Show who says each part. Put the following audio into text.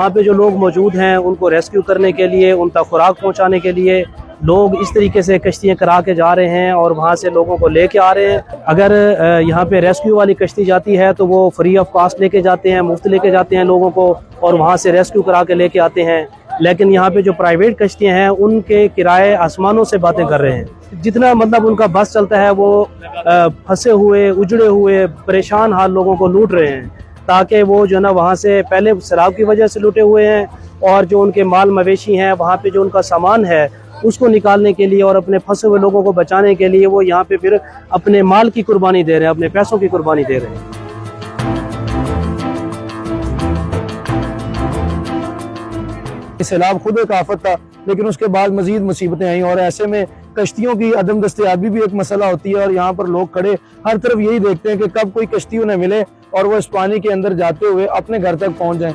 Speaker 1: वहाँ पे जो लोग मौजूद हैं उनको रेस्क्यू करने के लिए, उन तक खुराक पहुँचाने के लिए लोग इस तरीके से कश्तियाँ करा के जा रहे हैं और वहाँ से लोगों को लेके आ रहे हैं। अगर यहाँ पे रेस्क्यू वाली कश्ती जाती है तो वो फ्री ऑफ कॉस्ट लेके जाते हैं, मुफ्त लेके जाते हैं लोगों को और वहाँ से रेस्क्यू करा के लेके आते हैं। लेकिन यहाँ पे जो प्राइवेट कश्तियाँ हैं उनके किराए आसमानों से बातें कर रहे हैं। जितना मतलब उनका बस चलता है वो फंसे हुए, उजड़े हुए, परेशान हाल लोगों को लूट रहे हैं, ताकि वो जो ना वहाँ से पहले शराब की वजह से लूटे हुए हैं और जो उनके माल मवेशी हैं वहाँ पे जो उनका सामान है उसको निकालने के लिए और अपने फंसे हुए लोगों को बचाने के लिए वो यहाँ पे फिर अपने माल की कुर्बानी दे रहे हैं, अपने पैसों की कुर्बानी दे रहे हैं।
Speaker 2: सैलाब खुद एक आफत था, लेकिन उसके बाद मजीद मुसीबतें आई और ऐसे में कश्तियों की अदम दस्तयाबी भी एक मसला होती है। और यहाँ पर लोग खड़े हर तरफ यही देखते हैं कि कब कोई कश्ती उन्हें मिले और वो इस पानी के अंदर जाते हुए अपने घर तक पहुँच जाएं।